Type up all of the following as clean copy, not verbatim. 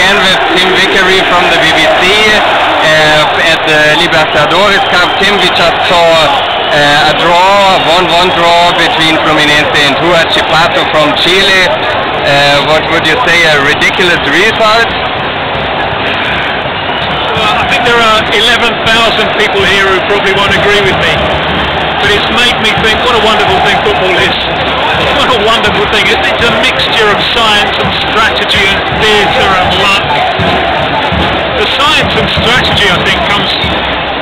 again with Tim Vickery from the BBC at the Libertadores Cup. Tim, we just saw a draw, 1-1 draw between Fluminense and Huachipato from Chile. What would you say, a ridiculous result? Well, I think there are 11,000 people here who probably won't agree with me, but it's made me think what a wonderful thing football is. What a wonderful thing. It's a mixture of science and strategy and theatre and luck. The science and strategy, I think, comes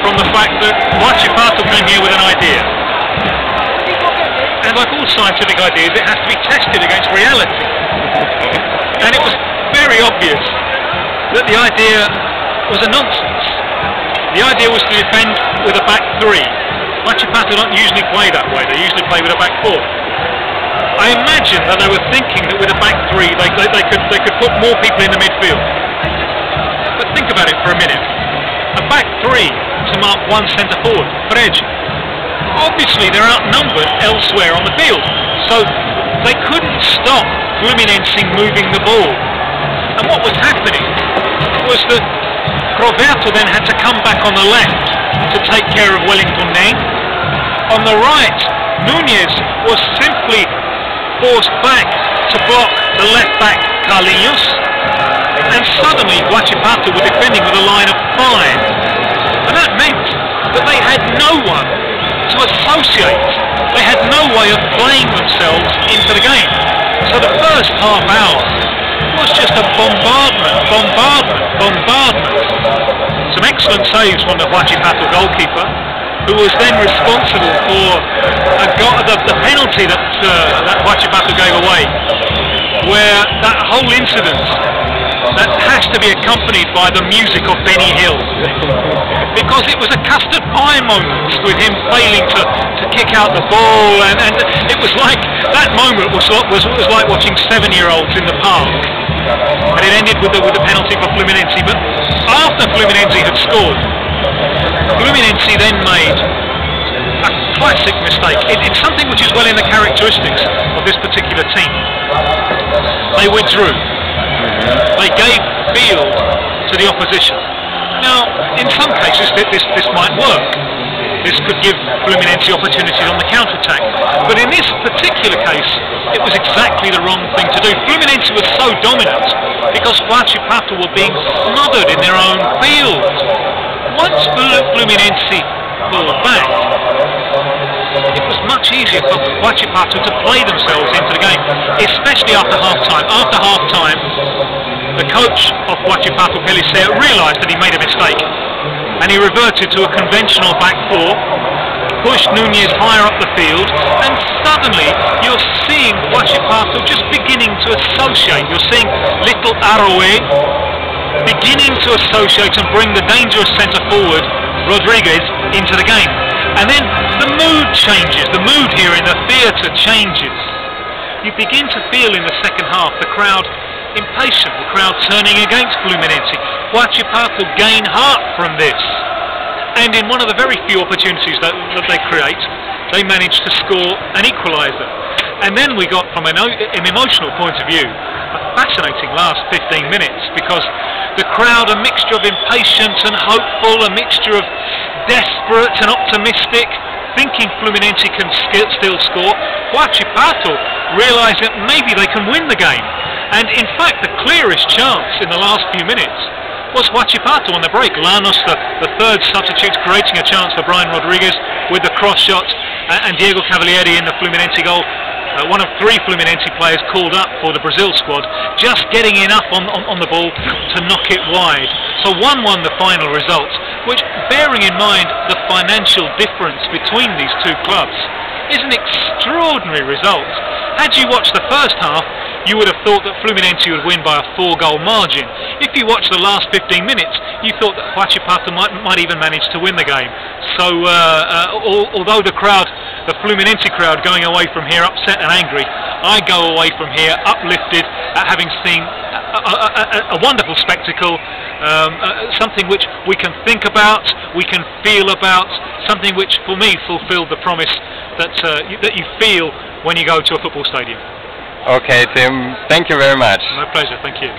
from the fact that Huachipato came here with an idea. And like all scientific ideas, it has to be tested against reality. And it was very obvious that the idea was a nonsense. The idea was to defend with a back three. Huachipato don't usually play that way, they usually play with a back four. I imagine that they were thinking that with a back three they could put more people in the midfield. But think about it for a minute. A back three to mark one centre forward, Fred. Obviously they're outnumbered elsewhere on the field, so they couldn't stop Fluminense moving the ball. And what was happening was that Roberto then had to come back on the left to take care of Wellington Neng. On the right, Núñez was simply forced back to block the left back Carlinhos, and suddenly Huachipato were defending with a line of 5, and that meant that they had no one to associate. They had no way of playing themselves into the game. So the first half hour was just a bombardment. Some excellent saves from the Huachipato goalkeeper, who was then responsible for the penalty that Huachipato gave away, where that whole incident that has to be accompanied by the music of Benny Hill, because it was a custard pie moment with him failing to kick out the ball, and it was like that moment was like watching 7-year-olds in the park. And it ended with the penalty for Fluminense. But after Fluminense had scored, Fluminense then made a classic mistake. It's something which is well in the characteristics of this particular team. They withdrew. They gave field to the opposition. Now, in some cases, this might work. This could give Fluminense opportunities on the counter-attack. But in this particular case, it was exactly the wrong thing to do. Fluminense was so dominant because Huachipato were being smothered in their own field. Once Fluminense pulled back, it was much easier for Huachipato to play themselves into the game, especially after half-time. After half-time, the coach of Huachipato, Pellicer, realised that he made a mistake, and he reverted to a conventional back four, pushed Núñez higher up the field, and suddenly you're seeing Huachipato just beginning to associate. You're seeing little Aroe beginning to associate and bring the dangerous centre forward, Rodriguez, into the game. And then the mood changes, the mood here in the theatre changes. You begin to feel in the second half the crowd impatient, the crowd turning against Fluminense. Huachipato gain heart from this, and in one of the very few opportunities that they create, they manage to score an equaliser. And then we got, from an emotional point of view, a fascinating last 15 minutes, because the crowd, a mixture of impatient and hopeful, a mixture of desperate and optimistic, thinking Fluminense can still score. Huachipato realise that maybe they can win the game. And in fact, the clearest chance in the last few minutes was Huachipato on the break. Llanos, the third substitute, creating a chance for Brian Rodriguez with the cross shot, and Diego Cavalieri in the Fluminense goal. One of 3 Fluminense players called up for the Brazil squad, just getting enough on the ball to knock it wide. So 1-1 the final result, which, bearing in mind the financial difference between these two clubs, is an extraordinary result. Had you watched the first half, you would have thought that Fluminense would win by a 4-goal margin. If you watched the last 15 minutes, you thought that Huachipato might even manage to win the game. So although the Fluminense crowd going away from here upset and angry, I go away from here uplifted at having seen a wonderful spectacle, something which we can think about, we can feel about, something which for me fulfilled the promise that you feel when you go to a football stadium. Okay, Tim, thank you very much. My pleasure, thank you.